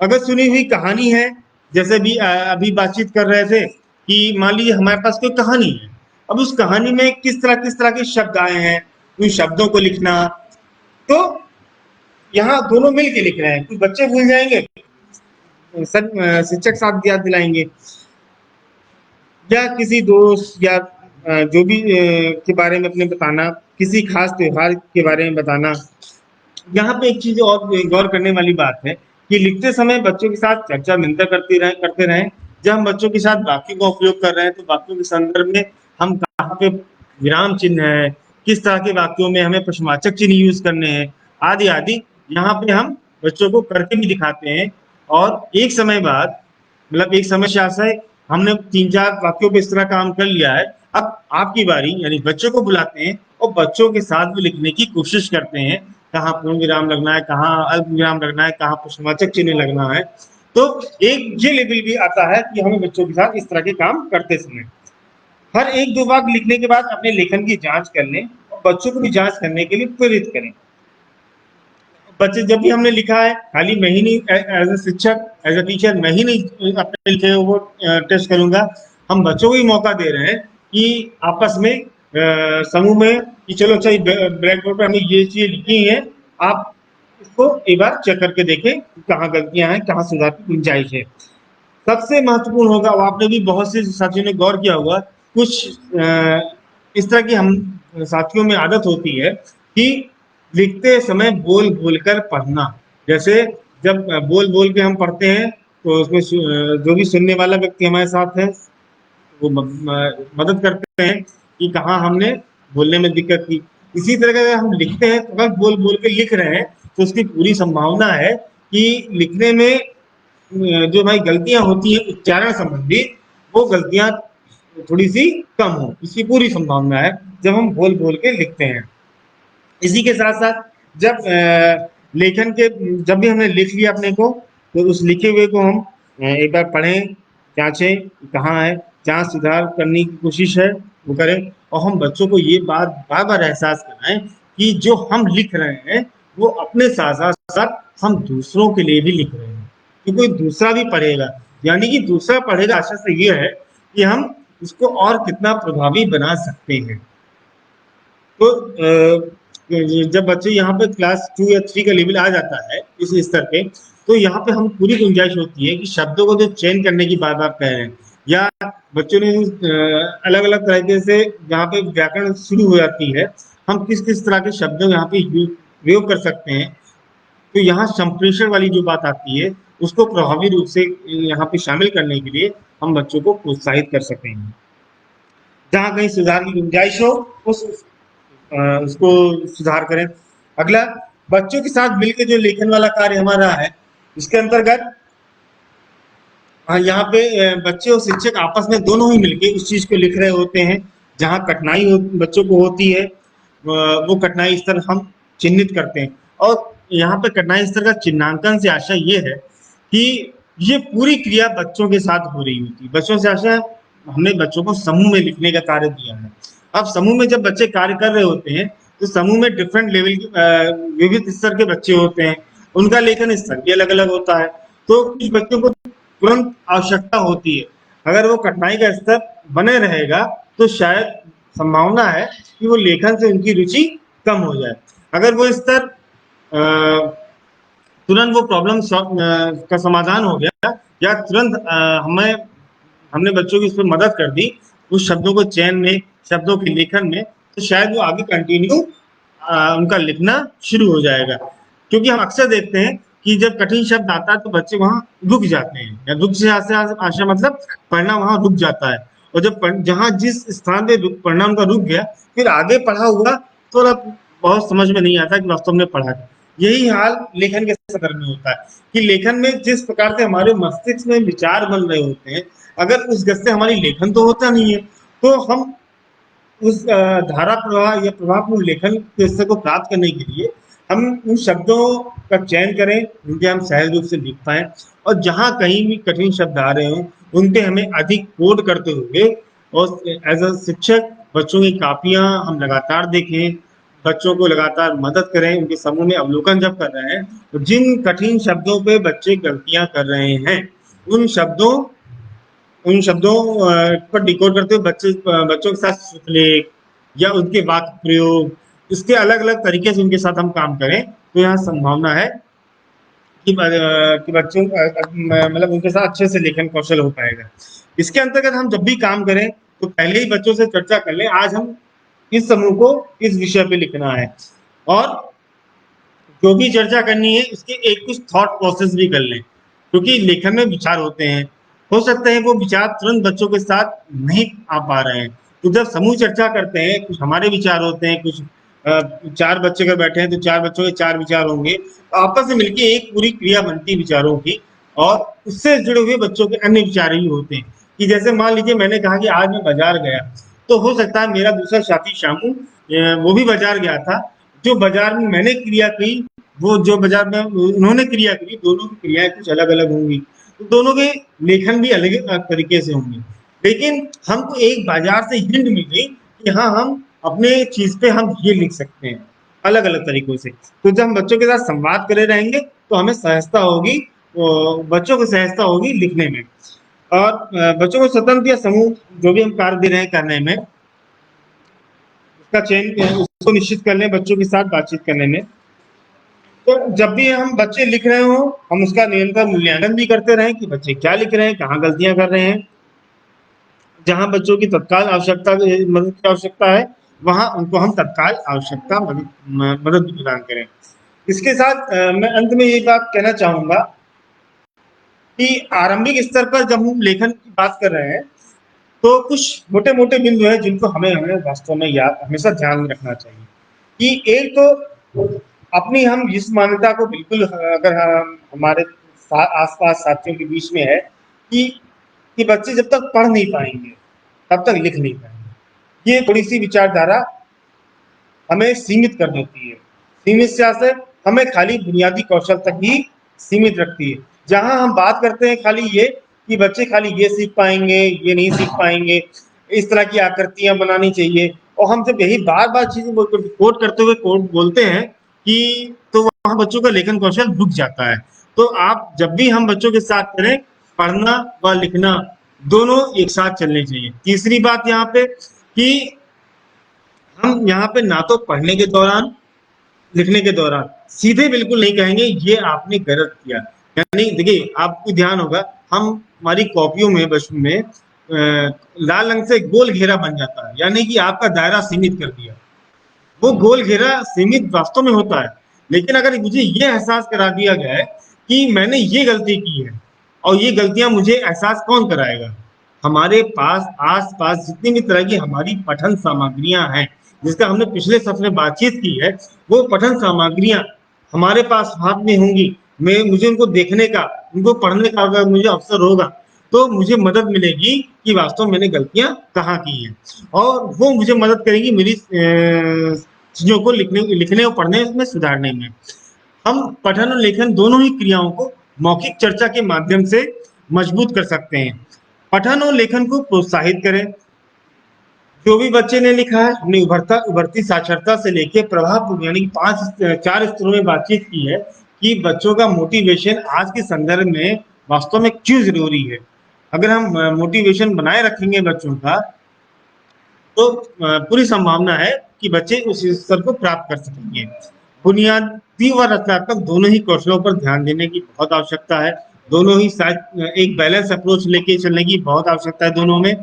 अगर सुनी हुई कहानी है, जैसे भी अभी बातचीत कर रहे थे कि मान लीजिए हमारे पास कोई कहानी है, अब उस कहानी में किस तरह के शब्द आए हैं, उन शब्दों को लिखना। तो यहाँ दोनों मिल के लिख रहे हैं, कुछ बच्चे भूल जाएंगे, शिक्षक साथ याद दिलाएंगे, या किसी दोस्त या जो भी के बारे में अपने बताना, किसी खास त्योहार के बारे में बताना। यहाँ पे एक चीज और गौर करने वाली बात है कि लिखते समय बच्चों के साथ चर्चा मंथन करते रहें। जब हम बच्चों के साथ वाक्यों का उपयोग कर रहे हैं तो वाक्यों के संदर्भ में हम कहाँ पे विराम चिन्ह है, किस तरह के वाक्यों में हमें प्रश्नवाचक चिन्ह यूज करने हैं, आदि आदि यहाँ पे हम बच्चों को करके भी दिखाते हैं। और एक समय बाद मतलब एक समय से आशय हमने 3-4 वाक्यों पे इस तरह काम कर लिया है, अब आपकी बारी यानी बच्चों को बुलाते हैं और बच्चों के साथ भी लिखने की कोशिश करते हैं, कहाँ पूर्ण विराम लगना है, कहाँ अल्प विराम लगना है, कहाँ प्रश्नवाचक चिन्ह लगना है। तो एक ये लेवल भी आता है कि हमें बच्चों के साथ इस तरह के काम करते समय हर 1-2 वाक्य लिखने के बाद अपने लेखन की जांच कर लें और बच्चों को भी जांच करने के लिए प्रेरित करें। बच्चे जब भी हमने लिखा है, खाली मैं ही नहीं एज ए शिक्षक एज ए टीचर मैं ही नहीं अपने लिखे वो टेस्ट करूंगा, हम बच्चों को ही मौका दे रहे हैं कि आपस में समूह में कि चलो अच्छा ब्लैक बोर्ड पर हमने ये चीजें लिखी हैं, आप इसको एक बार चेक करके देखें कहाँ गलतियां हैं, कहाँ सुधार की गुंजाइश है। सबसे महत्वपूर्ण होगा, आपने भी बहुत से साथियों ने गौर किया होगा, कुछ इस तरह की हम साथियों में आदत होती है कि लिखते समय बोल बोल कर पढ़ना। जैसे जब बोल बोल के हम पढ़ते हैं तो उसमें जो भी सुनने वाला व्यक्ति हमारे साथ है वो मदद करते हैं कि कहाँ हमने बोलने में दिक्कत की। इसी तरह का अगर हम लिखते हैं तो अगर बोल बोल के लिख रहे हैं तो उसकी पूरी संभावना है कि लिखने में जो भाई गलतियां होती हैं उच्चारण संबंधी, वो गलतियां थोड़ी सी कम हो, इसकी पूरी संभावना है जब हम बोल बोल के लिखते हैं। इसी के साथ साथ जब लेखन के जब भी हमने लिख लिया अपने को, तो उस लिखे हुए को हम एक बार पढ़ें, जांचें कहाँ है, जहाँ सुधार करने की कोशिश है वो करें। और हम बच्चों को ये बात बार बार एहसास कराएं कि जो हम लिख रहे हैं वो अपने साथ साथ हम दूसरों के लिए भी लिख रहे हैं कि कोई दूसरा भी पढ़ेगा, यानी कि दूसरा पढ़ेगा आशा से ये है कि हम इसको और कितना प्रभावी बना सकते हैं। तो जब बच्चे यहाँ पे क्लास 2 या 3 का लेवल आ जाता है इस स्तर पे, तो यहाँ पे हम पूरी गुंजाइश होती है कि शब्दों को जो चयन करने की बात आप कह रहे हैं, या बच्चों ने अलग अलग तरीके से जहाँ पे व्याकरण शुरू हो जाती है, हम किस किस तरह के शब्दों यहाँ पे प्रयोग कर सकते हैं। तो यहाँ संप्रेषण वाली जो बात आती है, उसको प्रभावी रूप से यहाँ पे शामिल करने के लिए हम बच्चों को प्रोत्साहित कर सकते हैं। जहाँ कहीं सुधार की गुंजाइश हो, उस उसको सुधार करें। अगला, बच्चों के साथ मिलकर जो लेखन वाला कार्य हमारा है, इसके अंतर्गत यहाँ पे बच्चे और शिक्षक आपस में दोनों ही मिलके उस चीज को लिख रहे होते हैं। जहाँ कठिनाई बच्चों को होती है, वो कठिनाई स्तर हम चिन्हित करते हैं। और यहाँ पे कठिनाई स्तर का चिन्हांकन से आशय ये है कि ये पूरी क्रिया बच्चों के साथ हो रही होती है। बच्चों से आशय, हमने बच्चों को समूह में लिखने का कार्य दिया है। अब समूह में जब बच्चे कार्य कर रहे होते हैं, तो समूह में डिफरेंट लेवल के विविध स्तर के बच्चे होते हैं, उनका लेखन स्तर भी अलग अलग होता है। तो कुछ बच्चों को तुरंत आवश्यकता होती है, अगर वो कठिनाई का स्तर बने रहेगा तो शायद संभावना है कि वो लेखन से उनकी रुचि कम हो जाए। अगर वो स्तर तुरंत वो प्रॉब्लम का समाधान हो गया, या तुरंत हमें हमने बच्चों की इसमें मदद कर दी उस शब्दों को चयन में, शब्दों के लेखन में, तो शायद वो आगे कंटिन्यू उनका लिखना शुरू हो जाएगा। क्योंकि हम अक्सर देखते हैं कि जब कठिन शब्द आता है तो बच्चे वहां रुक जाते हैं, या रुक से आशा मतलब पढ़ना वहां रुक जाता है। और जब जहां जिस स्थान पे पढ़ना उनका रुक गया, फिर आगे पढ़ा हुआ थोड़ा बहुत समझ में नहीं आता कि वास्तव में पढ़ा। यही हाल लेखन के संदर्भ में होता है कि लेखन में जिस प्रकार से हमारे मस्तिष्क में विचार बन रहे होते हैं, अगर उस गति से हमारी लेखन तो होता नहीं है, तो हम उस धारा प्रवाह या प्रभावपूर्ण लेखन के स्तर को प्राप्त करने के लिए हम उन शब्दों का चयन करें, उनके हम सहज रूप से लिख पाए। और जहाँ कहीं भी कठिन शब्द आ रहे हों, उनके हमें अधिक कोड करते हुए, और एज अ शिक्षक बच्चों की कापियां हम लगातार देखें, बच्चों को लगातार मदद करें। उनके समूह में अवलोकन जब कर रहे हैं, तो जिन कठिन शब्दों पे बच्चे गलतियां कर रहे हैं, उन शब्दों उन शब्दों पर डिकोड करते हुए बच्चों के साथ श्रुतलेख या उनके वाक्य प्रयोग, इसके अलग अलग तरीके से उनके साथ हम काम करें, तो यहाँ संभावना है कि बच्चों मतलब उनके साथ अच्छे से लेखन कौशल हो पाएगा। इसके अंतर्गत हम जब भी काम करें तो पहले ही बच्चों से चर्चा कर लें, आज हम इस समूह को इस विषय पे लिखना है, और जो भी चर्चा करनी है इसके एक कुछ थॉट प्रोसेस भी कर लें, क्योंकि लेखन में विचार होते हैं। हो सकता है वो विचार तुरंत बच्चों के साथ नहीं आ पा रहे हैं, तो जब समूह चर्चा करते हैं, कुछ हमारे विचार होते हैं, कुछ 4 बच्चे अगर बैठे हैं तो 4 बच्चों के 4 विचार होंगे, तो आपस में मिलकर एक पूरी क्रिया बनती है विचारों की, और उससे जुड़े हुए बच्चों के अन्य विचार ही होते हैं। कि जैसे मान लीजिए मैंने कहा कि आज मैं बाजार गया, तो हो सकता है मेरा दूसरा साथी शामू वो भी बाजार गया था। जो बाजार में मैंने क्रिया की, वो जो बाजार में उन्होंने क्रिया करी, दोनों की क्रियाएं कुछ अलग अलग होंगी, तो दोनों के लेखन भी अलग तरीके से होंगे। लेकिन हमको एक बाजार से हिंट मिल गई कि हाँ, हम अपने चीज पे हम ये लिख सकते हैं अलग अलग तरीकों से। तो जब हम बच्चों के साथ संवाद करे रहेंगे तो हमें सहजता होगी, बच्चों को सहजता होगी लिखने में। और बच्चों को स्वतंत्र या समूह जो भी हम कार्य दे रहे हैं करने में, उसका चयन उसको निश्चित कर लें बच्चों के साथ बातचीत करने में। तो जब भी हम बच्चे लिख रहे हो, हम उसका निरंतर मूल्यांकन भी करते रहें कि बच्चे क्या लिख रहे हैं, कहाँ गलतियां कर रहे हैं। जहां बच्चों की तत्काल आवश्यकता मदद की आवश्यकता है, वहां उनको हम तत्काल आवश्यकता मदद प्रदान करें। इसके साथ मैं अंत में ये बात कहना चाहूंगा कि आरंभिक स्तर पर जब हम लेखन की बात कर रहे हैं, तो कुछ मोटे मोटे बिंदु हैं जिनको हमें हमें वास्तव में याद हमेशा ध्यान में रखना चाहिए। कि एक तो अपनी हम इस मान्यता को बिल्कुल, अगर हम हमारे आसपास साथियों के बीच में है कि बच्चे जब तक पढ़ नहीं पाएंगे तब तक लिख नहीं पाएंगे, ये थोड़ी सी विचारधारा हमें सीमित कर देती है। सीमित से हमें खाली बुनियादी कौशल तक ही सीमित रखती है। जहां हम बात करते हैं खाली ये कि बच्चे खाली ये सीख पाएंगे, ये नहीं सीख पाएंगे, इस तरह की आकृतियां बनानी चाहिए, और हम जब यही बार बार चीजें कोट करते हुए कोट बोलते हैं कि तो वहां बच्चों का लेखन कौशल रुक जाता है। तो आप जब भी हम बच्चों के साथ करें, पढ़ना व लिखना दोनों एक साथ चलने चाहिए। तीसरी बात यहाँ पे कि हम यहाँ पे ना तो पढ़ने के दौरान, लिखने के दौरान सीधे बिल्कुल नहीं कहेंगे ये आपने गलत किया। यानी देखिए, आपको ध्यान होगा, हम हमारी कॉपियों में बचपन में लाल रंग से गोल घेरा बन जाता है, यानी कि आपका दायरा सीमित कर दिया। वो गोल घेरा सीमित वास्तव में होता है, लेकिन अगर मुझे ये एहसास करा दिया गया है कि मैंने ये गलती की है, और ये गलतियां मुझे एहसास कौन कराएगा? हमारे पास आस पास जितनी भी तरह की हमारी पठन सामग्रियां हैं, जिसका हमने पिछले सत्र में बातचीत की है, वो पठन सामग्रियां हमारे पास हाथ में होंगी। मैं मुझे उनको देखने का, उनको पढ़ने का अगर मुझे अवसर होगा, तो मुझे मदद मिलेगी कि वास्तव में मैंने गलतियां कहाँ की हैं, और वो मुझे मदद करेगी मेरी चीजों को लिखने और पढ़ने में सुधारने में। हम पठन और लेखन दोनों ही क्रियाओं को मौखिक चर्चा के माध्यम से मजबूत कर सकते हैं। पठन और लेखन को प्रोत्साहित करें। जो भी बच्चे ने लिखा है, हमने उभरती साक्षरता से लेके प्रभाव यानी 4 स्तरों में बातचीत की है कि बच्चों का मोटिवेशन आज के संदर्भ में वास्तव में क्यों जरूरी है। अगर हम मोटिवेशन बनाए रखेंगे बच्चों का, तो पूरी संभावना है कि बच्चे उस स्तर को प्राप्त कर सकेंगे। बुनियादी व रचनात्मक दोनों ही कौशलों पर ध्यान देने की बहुत आवश्यकता है। दोनों ही साथ एक बैलेंस अप्रोच लेके चलने की बहुत आवश्यकता है दोनों में।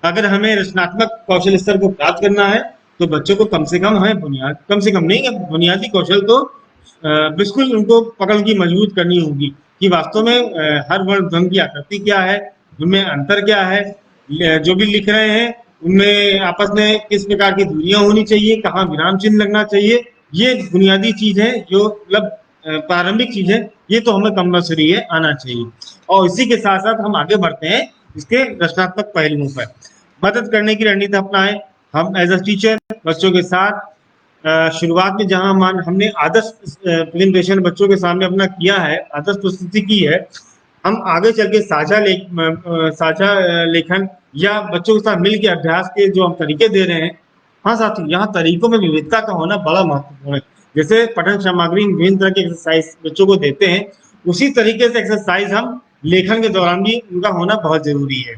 अगर हमें रचनात्मक कौशल स्तर को प्राप्त करना है, तो बच्चों को कम से कम हमें कम से कम नहीं, बुनियादी कौशल तो बिल्कुल उनको पकड़ की मजबूत करनी होगी कि वास्तव में हर वर्ण ध्वनि की आकृति क्या है, उनमें अंतर क्या है, जो भी लिख रहे हैं उनमें आपस में किस प्रकार की दूरियां होनी चाहिए, कहाँ विराम चिन्ह लगना चाहिए। ये बुनियादी चीज है, जो मतलब प्रारंभिक चीज है, ये तो हमें कंपल्सरी है, आना चाहिए। और इसी के साथ साथ हम आगे बढ़ते हैं इसके रचनात्मक पहलुओं पर। मदद करने की रणनीति अपनाएं। हम एज अ टीचर बच्चों के साथ शुरुआत में जहां हमने आदर्श प्रेजेंटेशन बच्चों के सामने अपना किया है, आदर्श प्रस्तुति की है, हम आगे चल के साझा लेखन या बच्चों के साथ मिल के अभ्यास के जो हम तरीके दे रहे हैं। हाँ साथियों, यहाँ तरीकों में विविधता का होना बड़ा महत्वपूर्ण है। जैसे पठन सामग्री विभिन्न तरह के एक्सरसाइज बच्चों को देते हैं, उसी तरीके से एक्सरसाइज हम लेखन के दौरान भी उनका होना बहुत जरूरी है।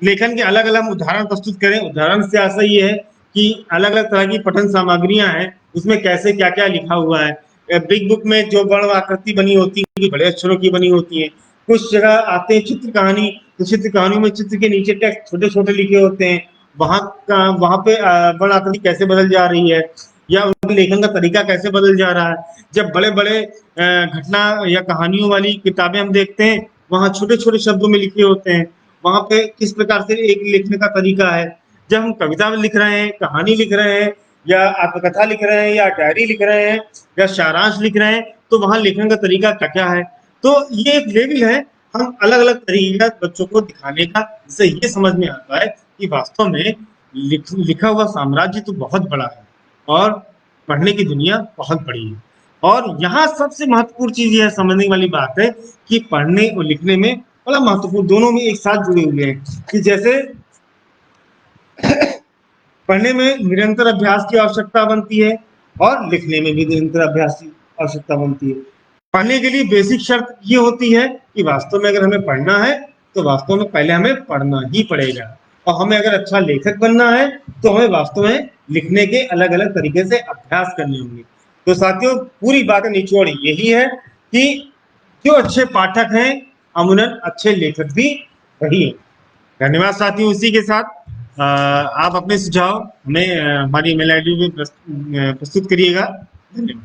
लेखन के अलग अलग उदाहरण प्रस्तुत करें। उदाहरण से ऐसा ये है कि अलग अलग तरह की पठन सामग्रियां हैं, उसमें कैसे क्या क्या लिखा हुआ है। बिग बुक में जो वर्ण आकृति बनी होती है बड़े अक्षरों की बनी होती है। कुछ जगह आते हैं चित्र कहानी, तो चित्र कहानी में चित्र के नीचे टेक्स्ट छोटे छोटे लिखे होते हैं, वहां पे वर्ण आकृति कैसे बदल जा रही है, या उनके लेखन का तरीका कैसे बदल जा रहा है। जब बड़े बड़े घटना या कहानियों वाली किताबें हम देखते हैं, वहां छोटे छोटे शब्दों में लिखे होते हैं, वहां पे किस प्रकार से एक लिखने का तरीका है। जब हम कविता लिख रहे हैं, कहानी लिख रहे हैं, या आत्मकथा लिख रहे हैं, या डायरी लिख रहे हैं, या सारांश लिख रहे हैं, तो वहां लिखने का तरीका क्या क्या है। तो ये एक लेवल है, हम अलग अलग तरीका बच्चों को दिखाने का, जिससे ये समझ में आता है कि वास्तव में लिखा हुआ साम्राज्य तो बहुत बड़ा है, और पढ़ने की दुनिया बहुत बड़ी है। और यहाँ सबसे महत्वपूर्ण चीज यह समझने वाली बात है कि पढ़ने और लिखने में बड़ा महत्वपूर्ण, दोनों में एक साथ जुड़े हुए हैं। कि जैसे पढ़ने में निरंतर अभ्यास की आवश्यकता बनती है, और लिखने में भी निरंतर अभ्यास की आवश्यकता बनती है। पढ़ने के लिए बेसिक शर्त ये होती है कि वास्तव में अगर हमें पढ़ना है, तो वास्तव में पहले हमें पढ़ना ही पड़ेगा, और हमें अगर अच्छा लेखक बनना है, तो हमें वास्तव में लिखने के अलग अलग तरीके से अभ्यास करने होंगे। तो साथियों, पूरी बात का निचोड़ यही है कि जो अच्छे पाठक हैं, अमूमन अच्छे लेखक भी वही है। धन्यवाद साथियों। इसी के साथ आप अपने सुझाव हमें हमारी ईमेल आईडी में प्रस्तुत करिएगा। धन्यवाद।